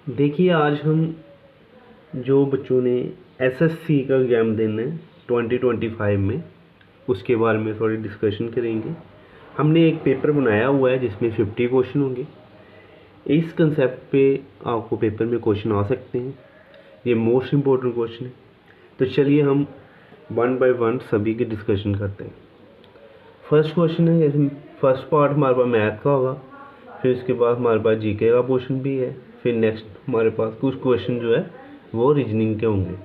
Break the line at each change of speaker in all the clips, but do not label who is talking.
देखिए, आज हम जो बच्चों ने एसएससी का एग्ज़ाम देना है 2025 में, उसके बारे में थोड़ी डिस्कशन करेंगे। हमने एक पेपर बनाया हुआ है जिसमें 50 क्वेश्चन होंगे। इस कंसेप्ट पे आपको पेपर में क्वेश्चन आ सकते हैं। ये मोस्ट इम्पोर्टेंट क्वेश्चन है। तो चलिए हम वन बाय वन सभी की डिस्कशन करते हैं। फर्स्ट क्वेश्चन है, जैसे फर्स्ट पार्ट हमारे पास मैथ का होगा, फिर उसके बाद हमारे पास जीके का पोर्शन भी है, फिर नेक्स्ट हमारे पास कुछ क्वेश्चन जो है वो रीजनिंग के होंगे।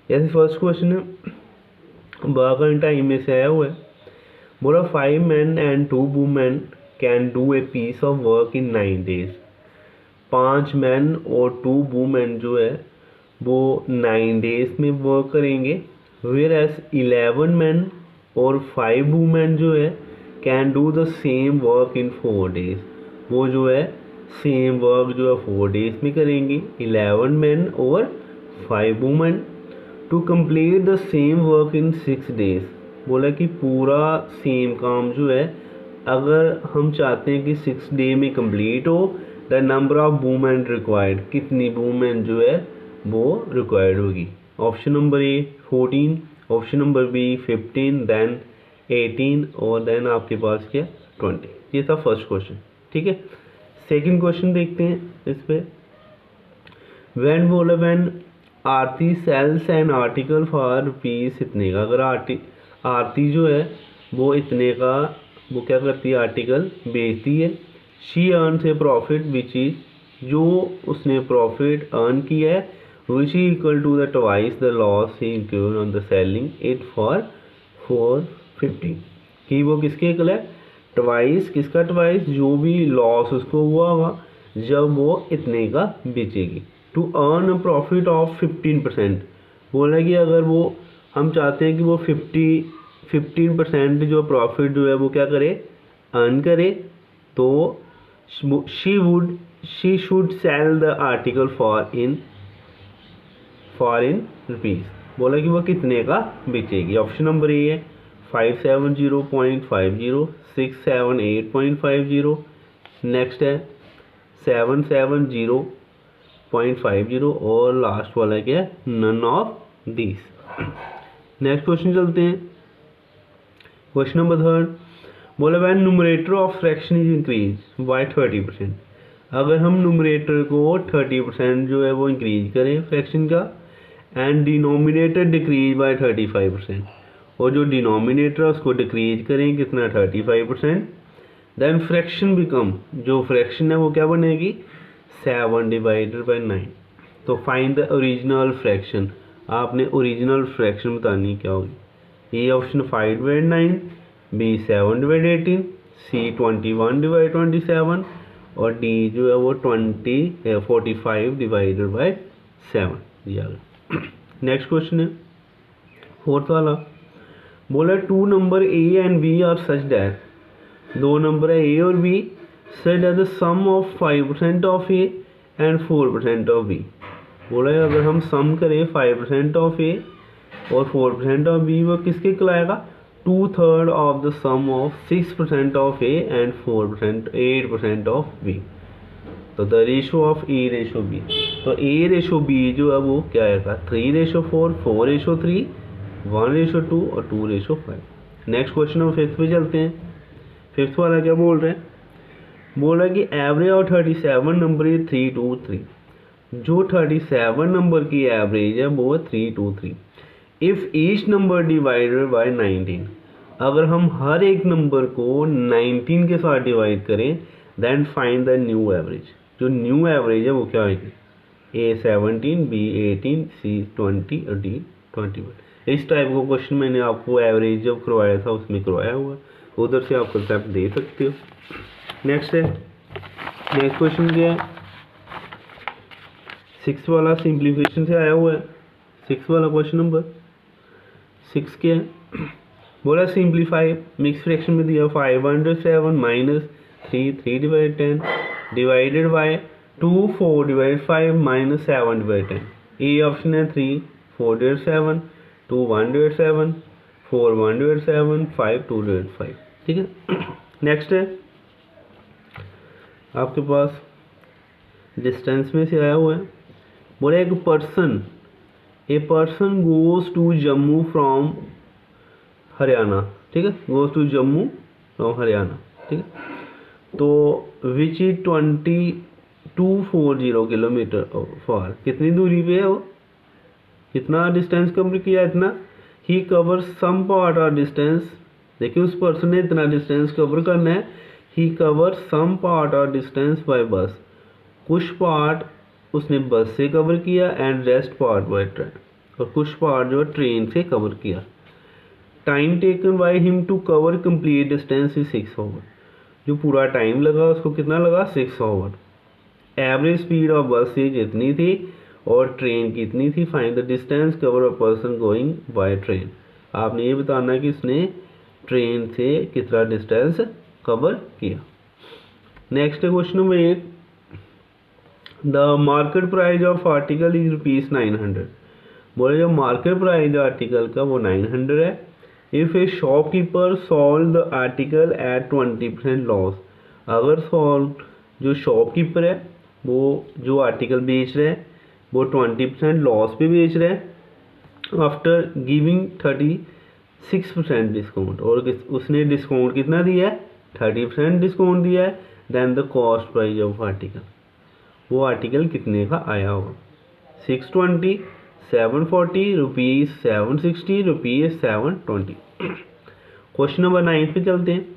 जैसे फर्स्ट क्वेश्चन है बागन टाइम में से आया हुआ है। बोला 5 men and 2 women can do a piece of work in 9 days। 5 man और 2 वुमेन जो है वो 9 days में वर्क करेंगे। वेयर एज 11 men और 5 वुमेन जो है can do the same work in 4 days। वो जो है सेम वर्क जो है 4 days में करेंगी, 11 men और 5 women. To complete the same work in 6 days। बोला कि पूरा सेम काम जो है अगर हम चाहते हैं कि 6 डे में कंप्लीट हो, the number of women required, कितनी वुमेन जो है वो रिक्वायर्ड होगी। Option number A 14, option number B 15, then 18 और देन आपके पास क्या 20। ये था फर्स्ट क्वेश्चन, ठीक है। सेकंड क्वेश्चन देखते हैं इस पे। व्हेन बोला when Aarti sells an article for rupees इतने का। अगर आरती जो है वो इतने का वो क्या करती है, आर्टिकल बेचती है। She earns a profit which is, जो उसने प्रॉफिट अर्न किया है, which is equal to the twice the loss he incur on the selling it for 450। कि वो किसके इक्वल है, ट्वाइस, किसका ट्वाइस, जो भी लॉस उसको हुआ होगा जब वो इतने का बेचेगी। To earn a profit of 15%। बोला कि अगर वो हम चाहते हैं कि वो 15% जो प्रॉफिट जो है वो क्या करे, अर्न करे, तो she should sell the article for in rupees. बोला कि वो कितने का बेचेगी। ऑप्शन नंबर ए है 570.50, 678.50, नेक्स्ट है 770.50 और लास्ट वाला क्या है, none of this. Next question चलते हैं। क्वेश्चन नंबर थर्ड बोला when numerator of fraction is increase by 30%। अगर हम न्यूमरेटर को 30% जो है वो इंक्रीज करें फ्रैक्शन का, एंड डिनोमिनेटर डिक्रीज बाय 35%, और जो डिनोमिनेटर है उसको डिक्रीज करें कितना 35%, देन फ्रैक्शन बिकम, जो फ्रैक्शन है वो क्या बनेगी 7 डिवाइडेड बाई 9। तो फाइंड द ओरिजिनल फ्रैक्शन। आपने ओरिजिनल फ्रैक्शन बतानी क्या होगी। ए ऑप्शन 5/9, बी 7/18, सी 21/27 और डी जो है वो 45 डिवाइडेड बाई 7 दिया गया। नेक्स्ट क्वेश्चन है फोर्थ वाला। बोला 2 number A and B are such that, 2 number है ए और B, such that the sum of 5% of A and 4% of B. बोला अगर हम सम करें 5% ऑफ ए और 4% ऑफ बी, वो किसके कहलाएगा, 2/3 of the sum of 6% of A and 8% of B. तो the ratio of A ratio B, तो ए रेशो बी जो है वो क्या आएगा 3/4, 4/3, 1/2 और 2/5। नेक्स्ट क्वेश्चन हम फिफ्थ पे चलते हैं। फिफ्थ वाला क्या बोल रहे हैं, बोला कि एवरेज ऑफ 37 नंबर इज 323। जो 37 नंबर की एवरेज है वो है 323। If each number divided by 19, अगर हम हर एक नंबर को 19 के साथ डिवाइड करें, then find the new average. जो न्यू एवरेज है वो क्या आएगी, ए 17, बी 18, सी 20 और डी 21। इस टाइप का क्वेश्चन मैंने आपको एवरेज जब करवाया था उसमें करवाया हुआ, उधर से आप कंसेप्ट दे सकते हो। नेक्स्ट है, नेक्स्ट क्वेश्चन क्या है, 6 वाला सिंप्लीफिकेशन से आया हुआ है। 6 वाला क्वेश्चन नंबर 6 क्या है, बोला सिंप्लीफाई, मिक्स फ्रैक्शन में दिया 507 minus 3/10 divided by 2 4/5 minus 7/10। A option है 3 4/7, 2 1/7, 4 1/7, 5 2/5, ठीक है। नेक्स्ट है आपके पास डिस्टेंस में से आया हुआ है। बोले एक person, a person goes to Jammu from Haryana, ठीक है, goes to Jammu from Haryana, ठीक है, तो विच इज 2240 किलोमीटर फॉर, कितनी दूरी पे है वो, कितना डिस्टेंस कवर किया, इतना। ही कवर सम पार्ट और डिस्टेंस, देखिए उस पर्सन ने इतना डिस्टेंस कवर करना है। ही कवर सम पार्ट और डिस्टेंस बाय बस, कुछ पार्ट उसने बस से कवर किया, and rest part by train, और कुछ पार्ट जो ट्रेन से कवर किया। Time taken by him to cover complete distance is 6 hour, जो पूरा टाइम लगा उसको कितना लगा, 6 आवर। एवरेज स्पीड ऑफ बस से जितनी थी और ट्रेन की इतनी थी। Find the distance cover a person going by train, आपने ये बताना है कि इसने ट्रेन से कितना डिस्टेंस कवर किया। Next question number 8, the market price of article is ₹900, बोले जो मार्केट प्राइस आर्टिकल का वो 900 है। If a shopkeeper sold the article at 20% loss, अगर जो शॉपकीपर है वो जो आर्टिकल बेच रहे हैं वो 20% लॉस पे बेच रहे हैं, आफ्टर गिविंग 36% डिस्काउंट, और उसने डिस्काउंट कितना दिया है, 30% डिस्काउंट दिया है, then the cost price of article, वो आर्टिकल कितने का आया होगा, 620, 740 रुपीज़, 760 रुपीज़, 720। क्वेश्चन नंबर 9 पे चलते हैं।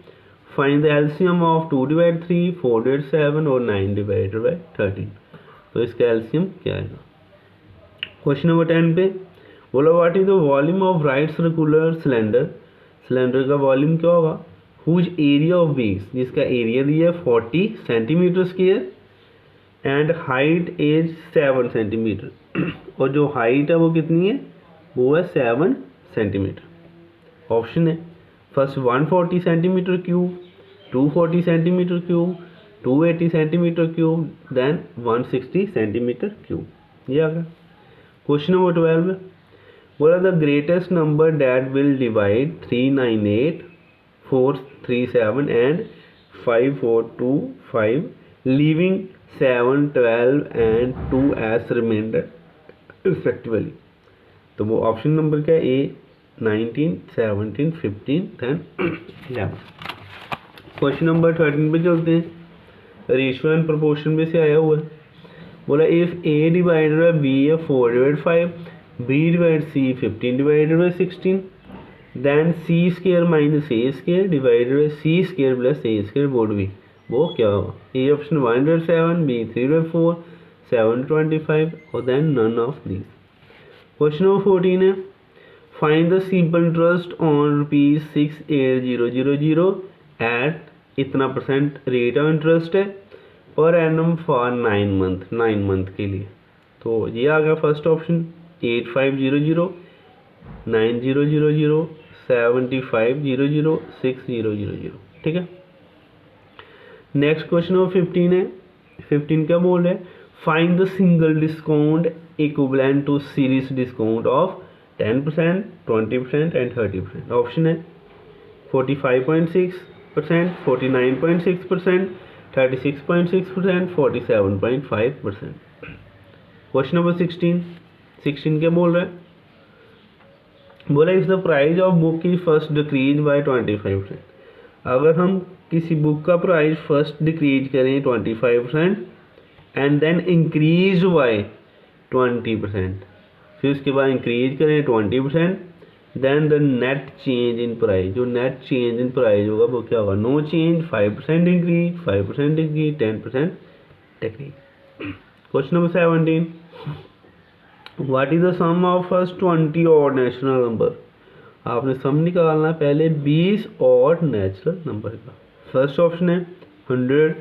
फाइंड द एलसीएम ऑफ 2/3, 4/7 और 9/13, तो इसका एलसीएम क्या आएगा। क्वेश्चन नंबर 10 पे बोला what is the volume of right circular cylinder, cylinder का वॉल्यूम क्या होगा, हुज एरिया ऑफ बेस, जिसका एरिया दिया है 40 centimetre square, and height is 7 centimetre, और जो हाइट है वो कितनी है, वो है 7 सेंटीमीटर। ऑप्शन है first 140 centimetre cube, 240 centimetre cube, 280 centimetre cube, then 160 centimetre cube, ये आ गया। क्वेश्चन नंबर 12 बोला the greatest number that will divide 398, 437 and 5425 leaving 7, 12 and 2 as remainder respectively, तो वो ऑप्शन नंबर क्या है, ए 19, 17, 15, 10, 11। क्वेश्चन नंबर 13 पे चलते हैं, रेशियो एंड प्रोपोर्शन में से आया हुआ है। बोला if A divided by B है 4/5, B divide C 15/16, then C square minus A square divided by C square plus A square would be, वो क्या होगा, ए ऑप्शन 1/7, बी 3/4, 7/25, और then none of these. Question number 14 है find the simple interest on ₹68,000 at इतना percent rate of interest है per annum for 9 month, 9 month के लिए, तो ये आ गया फर्स्ट ऑप्शन 8500, 9000, 7500, 6000, ठीक है। नेक्स्ट क्वेश्चन नंबर 15 है, 15 क्या बोल रहे हैं, find the single discount equivalent to series discount of 10%, 20% and 30%। Option है 45.6%, 49.6%, 36.6%, 47.5%। क्वेश्चन नंबर 16 क्या बोल रहा है, बोला if the price of book की फर्स्ट डिक्रीज बाय 25%, अगर हम किसी बुक का प्राइस फर्स्ट डिक्रीज करें 25% एंड देन इंक्रीज बाय 20%, फिर उसके बाद इंक्रीज करें 20%, then the net change in price, जो नेट चेंज इन प्राइस होगा वो क्या होगा, no change, 5% increase, 5% increase, 10% decrease. Question number 17 what is the sum of first 20 odd natural number, आपने सम निकालना पहले 20 ऑड नेचुरल नंबर का। फर्स्ट ऑप्शन है 100,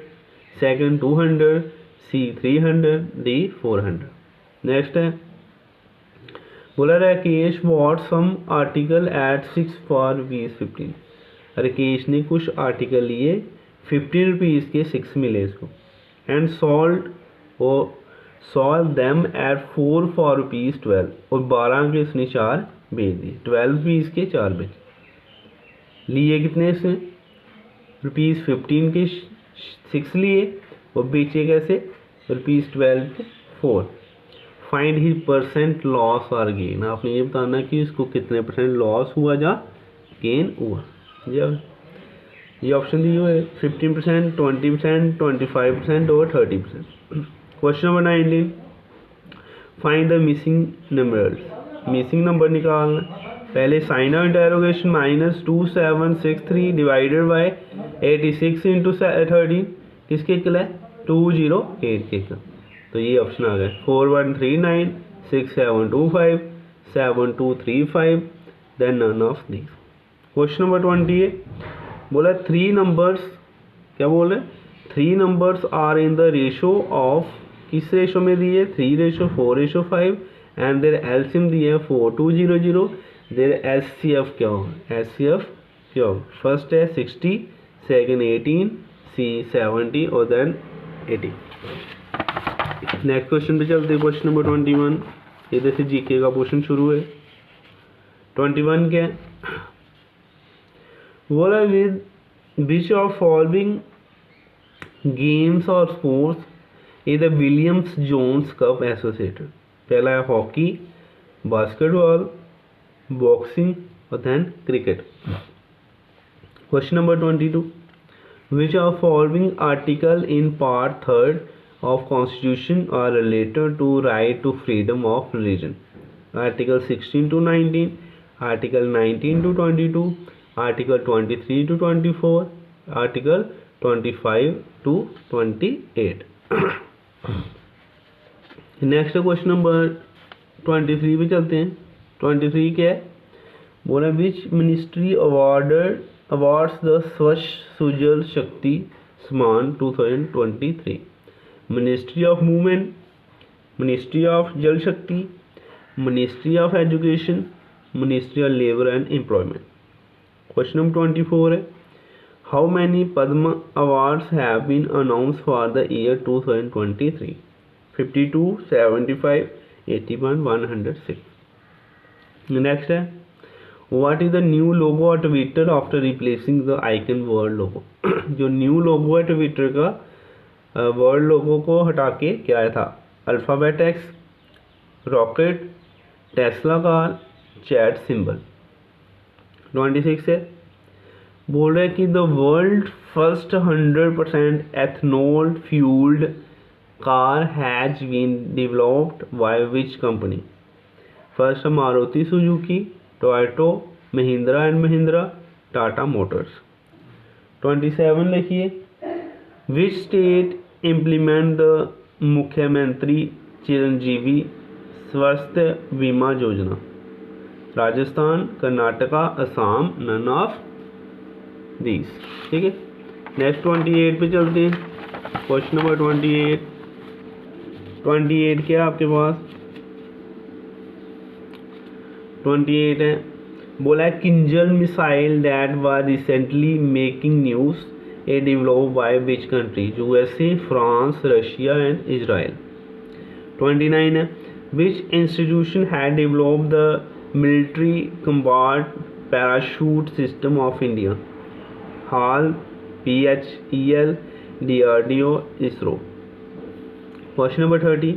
सेकंड 200, सी 300, डी 400। नेक्स्ट है बोला Rakesh bought some article at 6 for ₹15, Rakesh ने कुछ आर्टिकल लिए 15 रुपीज़ के 6 मिले इसको, and solve them at 4 for ₹12, और 12 के इसने 4 बेच दिए, 12 रुपीज़ के 4 बेचे। लिए कितने से ₹15 के 6 लिए और बेचे कैसे ₹12 फाइंड ही परसेंट लॉस और गेन, आपने ये बताना कि इसको कितने परसेंट लॉस हुआ या गेन हुआ। ये ऑप्शन दिए हुए 15%, 20%, 25% और 30%। Question number 19, find the missing numbers, missing number निकालना। पहले sign of interrogation -2763 divided by 86 into 13 किसके इक्वल है 208 के इक्वल, तो ये ऑप्शन आ गया 4139 6725 7235 then none of these. Question number 20 है, बोला 3 नंबर्स, क्या बोले 3 numbers are in the ratio of, किस रेशो में दिए 3:4:5 एंड देयर एलसीएम दिए 4200, देयर एचसीएफ क्या होगा, एचसीएफ क्या होगा, फर्स्ट है 60, सेकंड 18, सी 70 और देन 80। नेक्स्ट क्वेश्चन पे चलते हैं, क्वेश्चन नंबर 21, इधर से जीके का क्वेश्चन शुरू है। 21 क्या है, बोला with which of following games और sports is the Williams Jones cup associated. पहला है हॉकी, बास्केटबॉल, बॉक्सिंग और then cricket. Question number 22, which of following article in part 3 of constitution are related to right to freedom of religion. Article 16 to 19, article 19 to 22, article 23 to 24, article 25 to 28। Next question number 23 पे चलते हैं। 23 क्या है, बोला which ministry awards the स्वच्छ Sujal Shakti Samman 2023। Ministry of women, ministry of Jal Shakti, ministry of education, ministry of labour and employment. Question number 24 है, how many Padma awards have been announced for the year 2023। 52, 75, 81, 106। Next है, what is the new logo of Twitter after replacing the icon world logo. जो new लोगो है Twitter का world लोगो को हटा के क्या आया था, alphabet X, rocket, Tesla car, chat symbol. 26 है, बोल रहे कि the world first 100% ethanol fuelled car has been developed by which company. First Maruti Suzuki, Toyota, Mahindra and Mahindra, Tata motors. 27 लिखिए, विच स्टेट इम्प्लीमेंट द मुख्यमंत्री चिरंजीवी स्वास्थ्य बीमा योजना। Rajasthan, Karnataka, Assam, none of these. ठीक है, नेक्स्ट 28 पे चलते हैं। क्वेश्चन नंबर 28 क्या आपके पास 28 है, बोला है Kinzhal missile that was recently making news a developed by which country. USA, France, Russia and Israel. 29 है, which institution had developed the military combat parachute system of India. HAL, PHEL, DRDO, ISRO. Question number 30,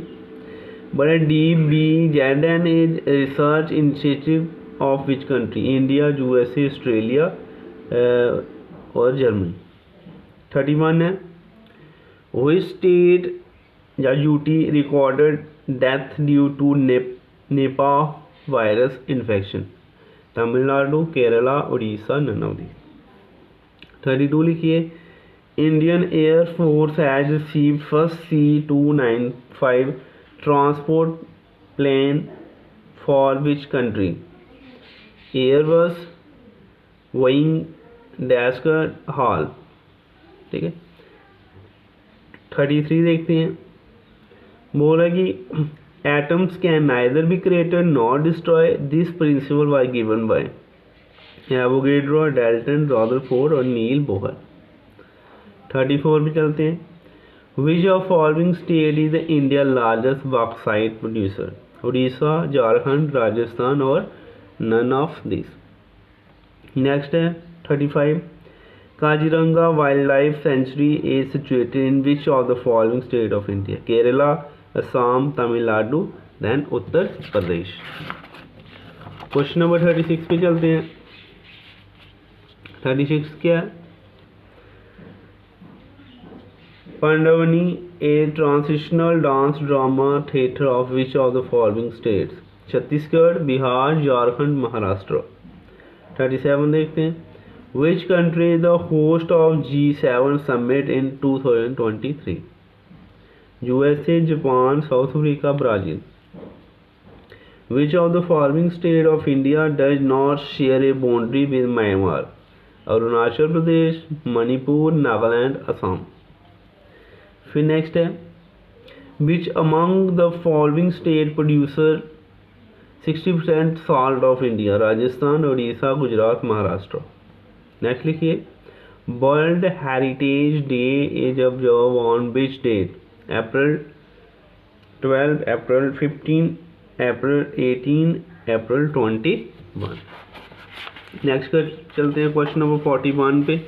बड़ा DBZN is research initiative of which country. India, USA, Australia और Germany. 31 है, which state या UT recorded death due to Nipah virus infection. Tamil Nadu, Kerala, Orissa, none of these. 32 लिखिए, Indian air force has received first C295 transport plane for which country. Airbus, Boeing, Dashcar, HAL. ठीक है, 33 देखते हैं, बोला कि atoms can neither be created not destroy, this principle was given by Avogadro, Dalton, Rutherford और Niels Bohr. 34 पे चलते हैं, which of following state is the India largest bauxite producer. Orissa, Jharkhand, Rajasthan और नन ऑफ दिस। नेक्स्ट है 35, Kaziranga wild life sanctuary is situated in which of the following state of India? Kerala, Assam, Tamil Nadu, then Uttar Pradesh. Question number 36 पे चलते हैं। 36 क्या है? Pandavani a transitional dance drama theatre of which of the following states? Chhattisgarh, Bihar, Jharkhand, Maharashtra. 37 देखते हैं। Which country is the host of G7 summit in 2023? USA, Japan, south Africa, Brazil. Which of the following state of India does not share a boundary with Myanmar? Arunachal Pradesh, Manipur, Nagaland, Assam. फिर next है Which among the following state producer 60% salt of India? Rajasthan, Orissa, Gujarat, Maharashtra. Next लिखिए world heritage day is observe on which date? April 12, April 15, April 18, April 21। Next कर चलते हैं question number 41 पे।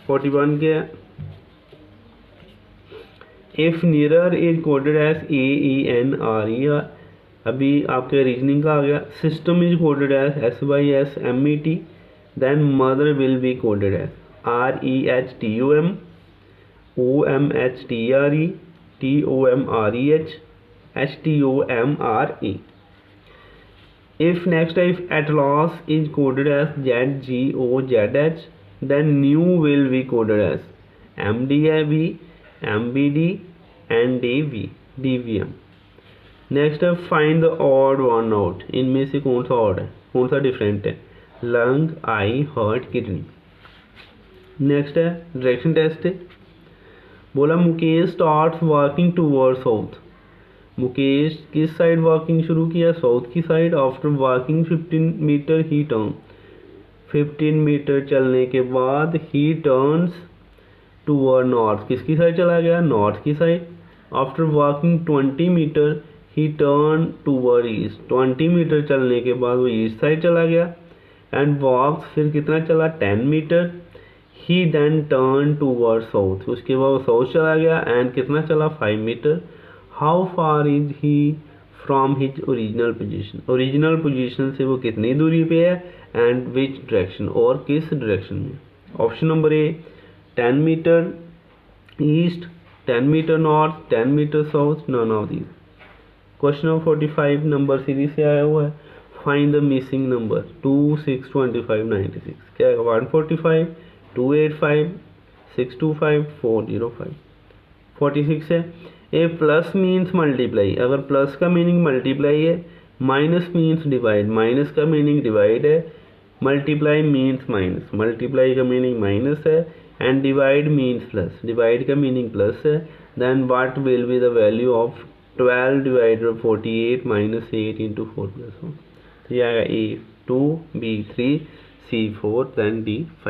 41 क्या है? If near is coded as AENRE, अभी आपके reasoning का आ गया। System is coded as SYSMET, then mother will be coded as REHTOM, OMHTRE, TOMREH, HTOMRE. If next if Atlas is coded as ZGOZH, then new will be coded as MDAV, MBD, NDV, DVM. Next है find the odd one out. इनमें से कौन सा odd है, कौन सा different है? Lung, eye, heart, kidney. Next है डायरेक्शन टेस्ट है। बोला Mukesh start walking toward south. मुकेश किस साइड वॉकिंग शुरू किया? साउथ की side. After walking 15 metre he turn, 15 metre चलने के बाद ही टर्न्स टूवर्ड नॉर्थ। किसकी साइड चला गया? नॉर्थ की side. After walking 20 metre he turn toward east, 20 metre चलने के बाद वो ईस्ट साइड चला गया। एंड वॉक फिर कितना चला? 10 मीटर। ही देन टर्न टूवर्ड साउथ, उसके बाद वो साउथ चला गया। एंड कितना चला? 5 metre. How far is he from his original position? Original position से वो कितनी दूरी पे है? एंड विच डायरेक्शन, और किस डायरेक्शन में? Option number A 10 metre east, 10 metre north, 10 metre south, none of these. Question number 45 number series से आया हुआ है। Find the missing number 2, 6, 25, 96। क्या है? 145, 285, 625, 405। 46 है ए प्लस मीन्स मल्टीप्लाई। अगर प्लस का मीनिंग मल्टीप्लाई है, माइनस मीन्स डिवाइड, माइनस का मीनिंग डिवाइड है, मल्टीप्लाई मीन्स माइनस, मल्टीप्लाई का मीनिंग माइनस है, and divide means plus, divide का मीनिंग प्लस है। Then what will be the value of 12 divided 48 minus 8 into 4 plus 1? तो ये आएगा A2, B3, C4, then D5।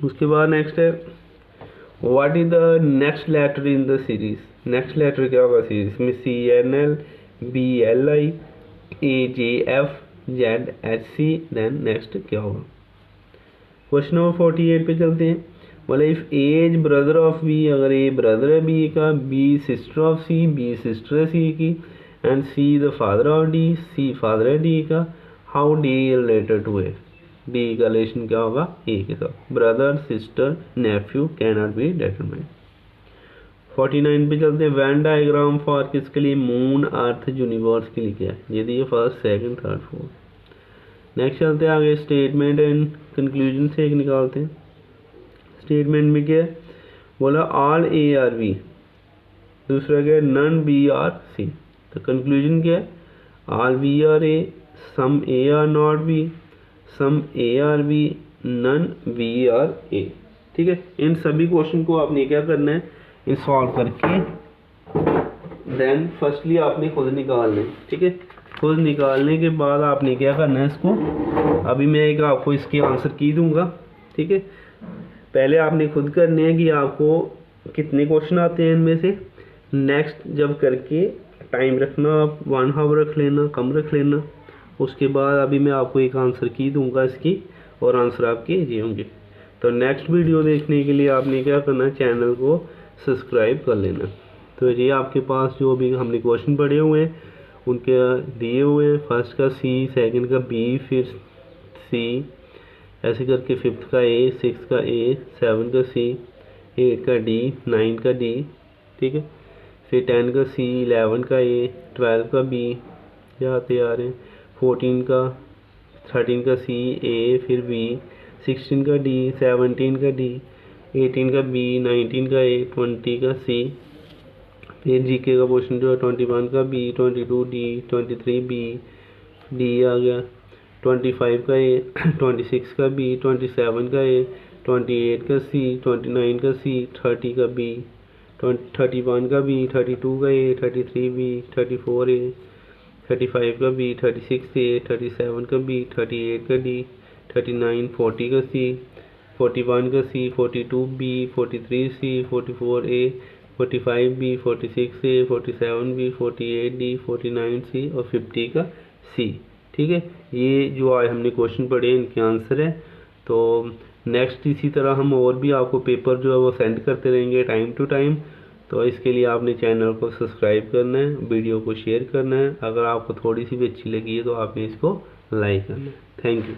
उसके बाद नेक्स्ट है what is the next letter in the series? Next letter क्या होगा सीरीज में? CNL, BLI, AJF, ZHC, then next क्या होगा? क्वेश्चन नंबर 48 पे चलते हैं। बोले if A is brother of B, अगर ए ब्रदर है बी का, B sister of C, B sister है सी की, and C the father of D, C father है डी का, how D related to A? D का relation क्या होगा? ए के साथ। Brother, sister, nephew can not be determined. 49 पे चलते हैं। वैन डायग्राम फॉर किसके लिए? मून, अर्थ, यूनिवर्स के लिए क्या है? ये दिए first, second, third, fourth. Next चलते हैं आगे स्टेटमेंट एंड कंक्लूजन से एक निकालते हैं। स्टेटमेंट में क्या है? बोला ऑल ए आर बी, दूसरा क्या है? None B are C. तो कंक्लूजन क्या है? All B are A, some A are not B, some A are B, none B are A. ठीक है, इन सभी क्वेश्चन को आपने क्या करना है? सॉल्व करके देन फर्स्टली आपने खुद निकालना है। ठीक है, खुद निकालने के बाद आपने क्या करना है इसको, अभी मैं एक आपको इसके आंसर की दूंगा। ठीक है, पहले आपने खुद करने हैं कि आपको कितने क्वेश्चन आते हैं इनमें से। नेक्स्ट जब करके टाइम रखना, आप 1 आवर रख लेना, कम रख लेना। उसके बाद अभी मैं आपको एक आंसर की दूंगा इसकी, और आंसर आपके ये होंगे। तो नेक्स्ट वीडियो देखने के लिए आपने क्या करना, चैनल को सब्सक्राइब कर लेना। तो ये आपके पास जो भी हमने क्वेश्चन पढ़े हुए हैं उनके दिए हुए हैं। फर्स्ट का सी, सेकंड का बी, फिर सी, ऐसे करके फिफ्थ का ए, सिक्स का ए, सेवन का सी, 8 का डी, 9 का डी, ठीक है। फिर 10 का सी, 11 का ए, 12 का बी, आते आ रहे हैं 14 का, 13 का सी, ए, फिर बी, 16 का डी, 17 का डी, 18 का बी, 19 का ए, 20 का सी। फिर जीके का क्वेश्चन जो है 21 का बी, 22 डी, 23 बी, डी आ गया, 25 का ए, 26 का बी, 27 का ए, 28 का सी, 29 का सी, 30 का बी, 31 का बी, 32 का ए, 33 बी, 34 ए, 35 का बी, 36 ए, 37 का बी, 38 का डी, 39, 40 का सी, 41 का सी, 42 बी, 43 सी, 44 ए, 45 बी, 46 ए, 47 बी, 48 डी, 49 सी और 50 का सी। ठीक है, ये जो आज हमने क्वेश्चन पढ़े इनके आंसर है। तो नेक्स्ट इसी तरह हम और भी आपको पेपर जो है वो सेंड करते रहेंगे टाइम टू टाइम। तो इसके लिए आपने चैनल को सब्सक्राइब करना है, वीडियो को शेयर करना है, अगर आपको थोड़ी सी भी अच्छी लगी है तो आपने इसको लाइक करना है। Thank you.